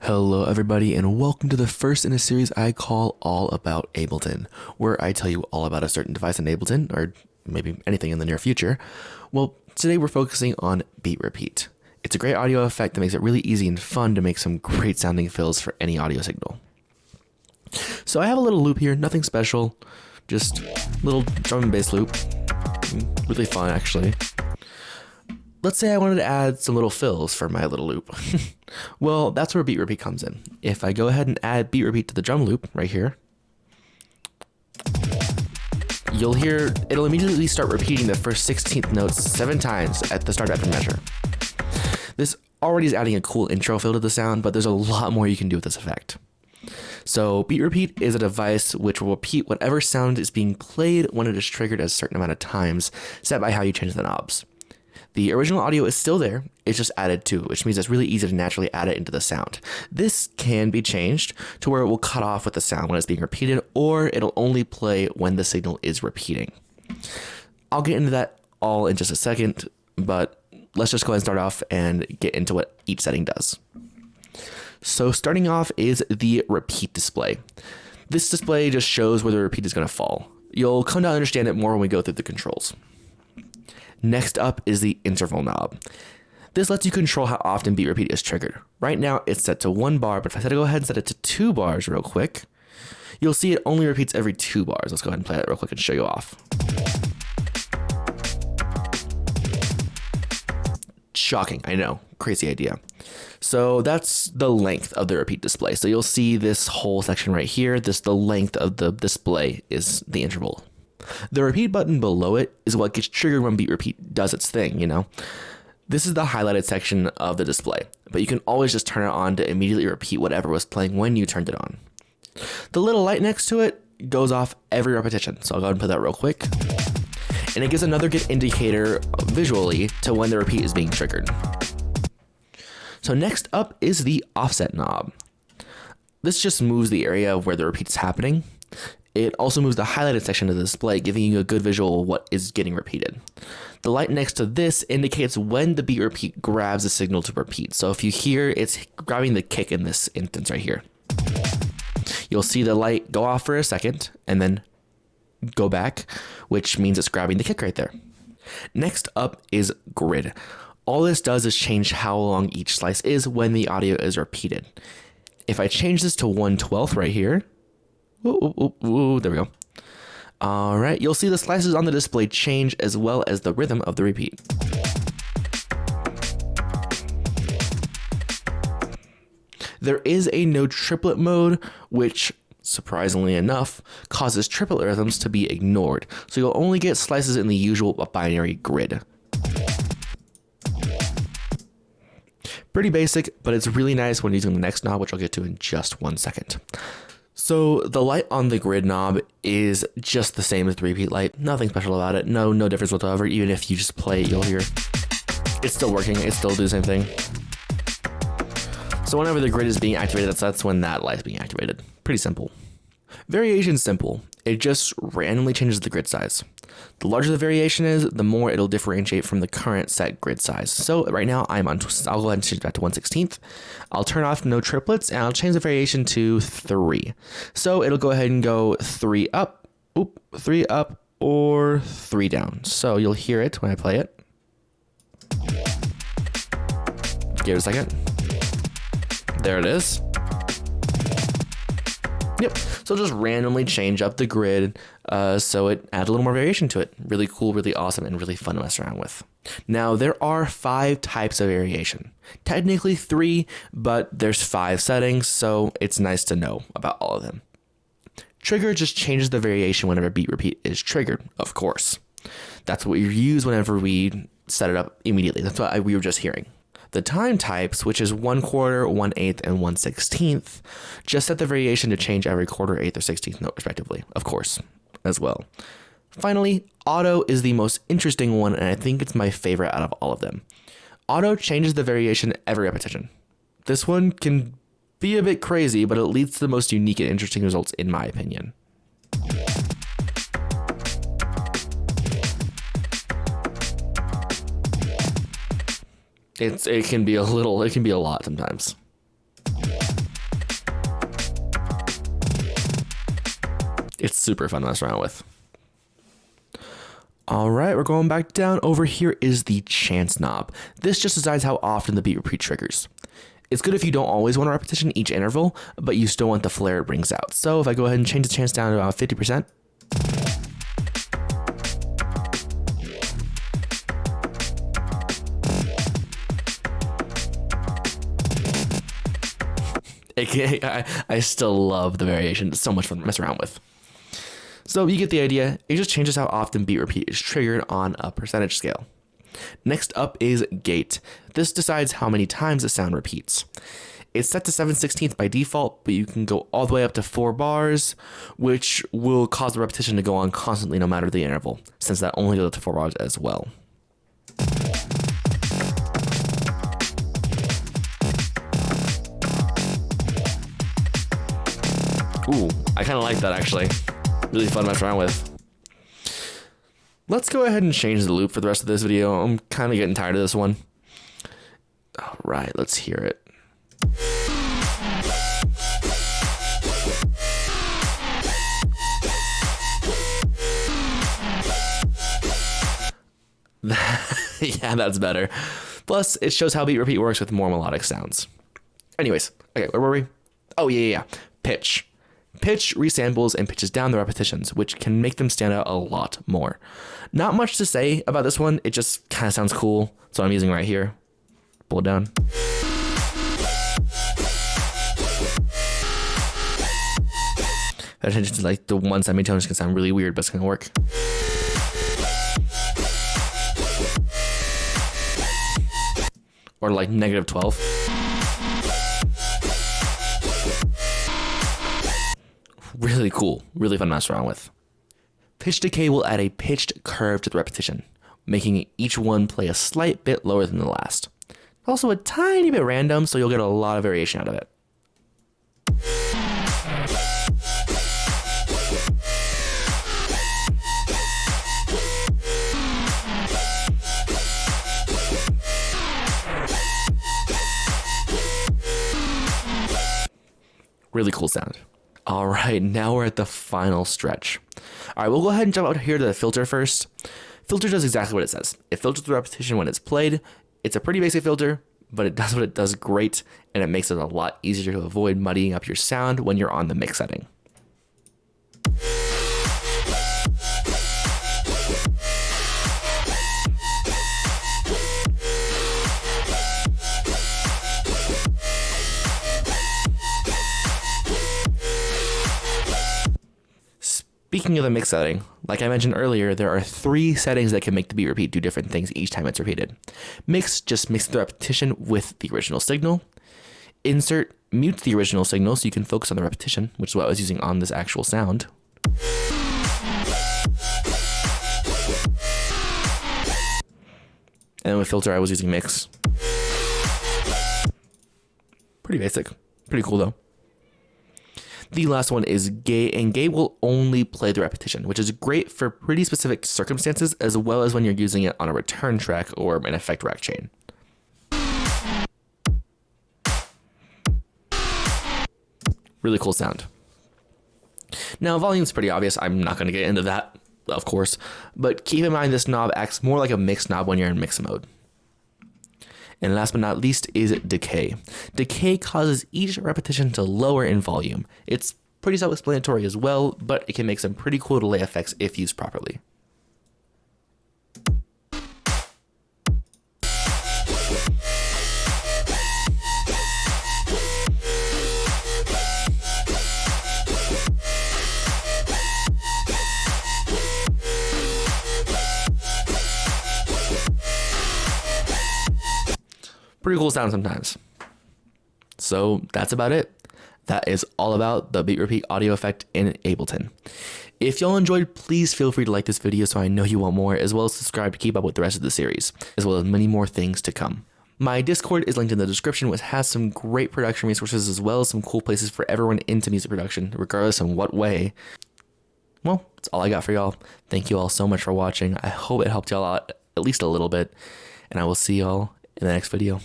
Hello everybody and welcome to the first in a series I call All About Ableton, where I tell you all about a certain device in Ableton, or maybe anything in the near future. Well, today we're focusing on beat repeat. It's a great audio effect that makes it really easy and fun to make some great sounding fills for any audio signal. So I have a little loop here, nothing special, just a little drum and bass loop. Really fun actually. Let's say I wanted to add some little fills for my little loop. Well, that's where beat repeat comes in. If I go ahead and add beat repeat to the drum loop right here, you'll hear it'll immediately start repeating the first 16th notes 7 times at the start after measure. This already is adding a cool intro fill to the sound, but there's a lot more you can do with this effect. So beat repeat is a device which will repeat whatever sound is being played when it is triggered a certain amount of times, set by how you change the knobs. The original audio is still there, it's just added to, which means it's really easy to naturally add it into the sound. This can be changed to where it will cut off with the sound when it's being repeated, or it'll only play when the signal is repeating. I'll get into that all in just a second, but let's just go ahead and start off and get into what each setting does. So starting off is the repeat display. This display just shows where the repeat is going to fall. You'll come to understand it more when we go through the controls. Next up is the interval knob. This lets you control how often beat repeat is triggered. Right now it's set to 1 bar, but if I said to go ahead and set it to 2 bars real quick, you'll see it only repeats every 2 bars. Let's go ahead and play that real quick and show you off. Shocking, I know, crazy idea. So that's the length of the repeat display. So you'll see this whole section right here, the length of the display is the interval. The repeat button below it is what gets triggered when beat repeat does its thing, you know? This is the highlighted section of the display, but you can always just turn it on to immediately repeat whatever was playing when you turned it on. The little light next to it goes off every repetition, so I'll go ahead and put that real quick. And it gives another good indicator visually to when the repeat is being triggered. So next up is the offset knob. This just moves the area where the repeat is happening. It also moves the highlighted section of the display, giving you a good visual of what is getting repeated. The light next to this indicates when the beat repeat grabs the signal to repeat. So if you hear it's grabbing the kick in this instance right here, you'll see the light go off for a second and then go back, which means it's grabbing the kick right there. Next up is grid. All this does is change how long each slice is when the audio is repeated. If I change this to 1/12 right here, there we go. All right, you'll see the slices on the display change as well as the rhythm of the repeat. There is a no triplet mode, which surprisingly enough causes triplet rhythms to be ignored. So you'll only get slices in the usual binary grid. Pretty basic, but it's really nice when using the next knob, which I'll get to in just 1 second. So the light on the grid knob is just the same as the repeat light. Nothing special about it. No difference whatsoever. Even if you just play it, you'll hear it's still working. It still does the same thing. So whenever the grid is being activated, that's when that light's being activated. Pretty simple. Variation's simple. It just randomly changes the grid size. The larger the variation is, the more it'll differentiate from the current set grid size. So right now I'll go ahead and change that to 1/16. I'll turn off no triplets and I'll change the variation to 3. So it'll go ahead and go 3 up, 3 up, or 3 down. So you'll hear it when I play it. Give it a second. There it is. Yep, so just randomly change up the grid so it adds a little more variation to it. Really cool, really awesome, and really fun to mess around with. Now, there are 5 types of variation. Technically 3, but there's 5 settings, so it's nice to know about all of them. Trigger just changes the variation whenever beat repeat is triggered, of course. That's what we use whenever we set it up immediately. That's what we were just hearing. The time types, which is 1/4, 1/8, and 1/16, just set the variation to change every quarter, 8th, or 16th note respectively, of course, as well. Finally, auto is the most interesting one, and I think it's my favorite out of all of them. Auto changes the variation every repetition. This one can be a bit crazy, but it leads to the most unique and interesting results in my opinion. It can be a lot sometimes. It's super fun to mess around with. All right, we're going back down. Over here is the chance knob. This just decides how often the beat repeat triggers. It's good if you don't always want a repetition each interval, but you still want the flare it brings out. So if I go ahead and change the chance down to about 50%, I still love the variation. It's so much fun to mess around with. So you get the idea. It just changes how often beat repeat is triggered on a percentage scale. Next up is gate. This decides how many times a sound repeats. It's set to 7/16 by default, but you can go all the way up to 4 bars, which will cause the repetition to go on constantly no matter the interval, since that only goes up to 4 bars as well. Ooh, I kind of like that actually. Really fun to mess around with. Let's go ahead and change the loop for the rest of this video. I'm kind of getting tired of this one. All right, let's hear it. Yeah, that's better. Plus, it shows how beat repeat works with more melodic sounds. Anyways, okay, where were we? Oh, yeah. Pitch. Pitch resamples and pitches down the repetitions, which can make them stand out a lot more. Not much to say about this one. It just kind of sounds cool. So I'm using right here. Pull it down. Pay attention to like the one semitone is gonna sound really weird, but it's gonna work. Or like -12. Really cool, really fun to mess around with. Pitch decay will add a pitched curve to the repetition, making each one play a slight bit lower than the last. Also a tiny bit random, so you'll get a lot of variation out of it. Really cool sound. All right, now we're at the final stretch. All right, we'll go ahead and jump out here to the filter first. Filter does exactly what it says. It filters the repetition when it's played. It's a pretty basic filter, but it does what it does great, and it makes it a lot easier to avoid muddying up your sound when you're on the mix setting. Speaking of the mix setting, like I mentioned earlier, there are 3 settings that can make the beat repeat do different things each time it's repeated. Mix just mixes the repetition with the original signal. Insert mutes the original signal so you can focus on the repetition, which is what I was using on this actual sound. And with filter, I was using mix. Pretty basic. Pretty cool though. The last one is gate, and gate will only play the repetition, which is great for pretty specific circumstances, as well as when you're using it on a return track or an effect rack chain. Really cool sound. Now, volume's pretty obvious. I'm not going to get into that, of course, but keep in mind this knob acts more like a mix knob when you're in mix mode. And last but not least is decay. Decay causes each repetition to lower in volume. It's pretty self-explanatory as well, but it can make some pretty cool delay effects if used properly. Pretty cool sound sometimes. So that's about it. That is all about the beat repeat audio effect in Ableton. If y'all enjoyed, please feel free to like this video so I know you want more, as well as subscribe to keep up with the rest of the series, as well as many more things to come. My Discord is linked in the description, which has some great production resources as well as some cool places for everyone into music production, regardless in what way. Well, that's all I got for y'all. Thank you all so much for watching. I hope it helped y'all out at least a little bit, and I will see y'all in the next video.